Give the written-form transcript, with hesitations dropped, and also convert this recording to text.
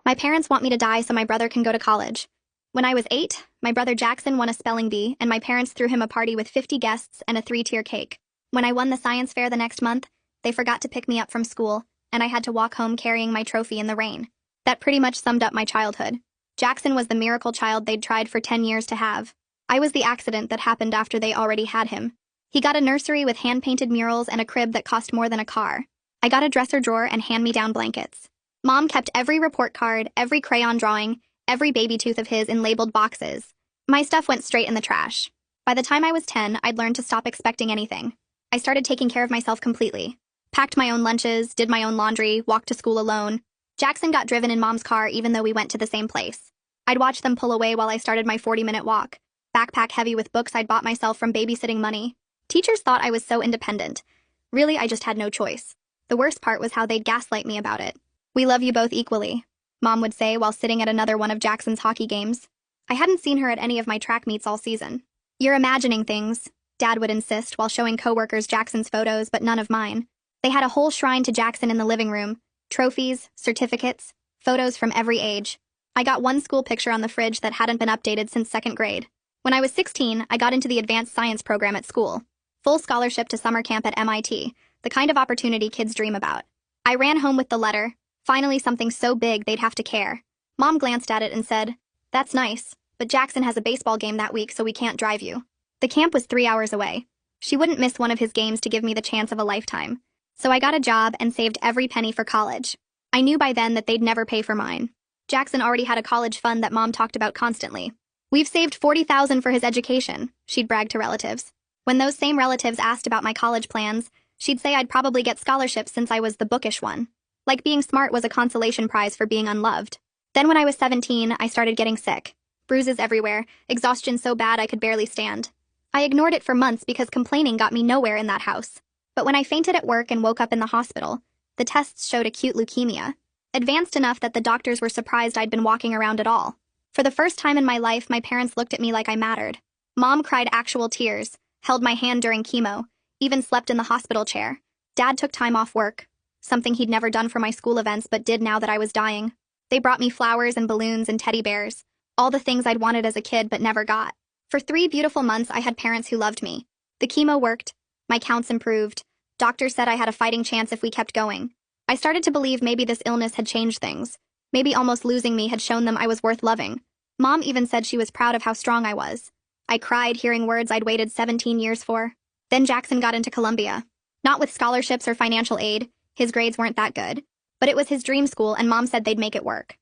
My parents want me to die so my brother can go to college. When I was 8, my brother Jackson won a spelling bee, and my parents threw him a party with 50 guests and a 3-tier cake. When I won the science fair the next month, they forgot to pick me up from school, and I had to walk home carrying my trophy in the rain. That pretty much summed up my childhood. Jackson was the miracle child they'd tried for 10 years to have. I was the accident that happened after they already had him. He got a nursery with hand-painted murals and a crib that cost more than a car. I got a dresser drawer and hand-me-down blankets. Mom kept every report card, every crayon drawing, every baby tooth of his in labeled boxes. My stuff went straight in the trash. By the time I was 10, I'd learned to stop expecting anything. I started taking care of myself completely. Packed my own lunches, did my own laundry, walked to school alone. Jackson got driven in Mom's car even though we went to the same place. I'd watch them pull away while I started my 40-minute walk, backpack heavy with books I'd bought myself from babysitting money. Teachers thought I was so independent. Really, I just had no choice. The worst part was how they'd gaslight me about it. "We love you both equally," Mom would say while sitting at another one of Jackson's hockey games. I hadn't seen her at any of my track meets all season. "You're imagining things," Dad would insist while showing coworkers Jackson's photos, but none of mine. They had a whole shrine to Jackson in the living room. Trophies, certificates, photos from every age. I got one school picture on the fridge that hadn't been updated since 2nd grade. When I was 16, I got into the advanced science program at school. Full scholarship to summer camp at MIT, the kind of opportunity kids dream about. I ran home with the letter. Finally something so big they'd have to care. Mom glanced at it and said, "That's nice, but Jackson has a baseball game that week so we can't drive you." The camp was 3 hours away. She wouldn't miss one of his games to give me the chance of a lifetime. So I got a job and saved every penny for college. I knew by then that they'd never pay for mine. Jackson already had a college fund that Mom talked about constantly. "We've saved $40,000 for his education," she'd brag to relatives. When those same relatives asked about my college plans, she'd say I'd probably get scholarships since I was the bookish one. Like being smart was a consolation prize for being unloved. Then when I was 17, I started getting sick. Bruises everywhere, exhaustion so bad I could barely stand. I ignored it for months because complaining got me nowhere in that house. But when I fainted at work and woke up in the hospital, the tests showed acute leukemia. Advanced enough that the doctors were surprised I'd been walking around at all. For the first time in my life, my parents looked at me like I mattered. Mom cried actual tears, held my hand during chemo, even slept in the hospital chair. Dad took time off work, something he'd never done for my school events but did now that I was dying. They brought me flowers and balloons and teddy bears, all the things I'd wanted as a kid but never got. For 3 beautiful months, I had parents who loved me. The chemo worked, my counts improved. Doctors said I had a fighting chance if we kept going. I started to believe maybe this illness had changed things. Maybe almost losing me had shown them I was worth loving. Mom even said she was proud of how strong I was. I cried hearing words I'd waited 17 years for. Then Jackson got into Columbia. Not with scholarships or financial aid. His grades weren't that good. But it was his dream school, and Mom said they'd make it work.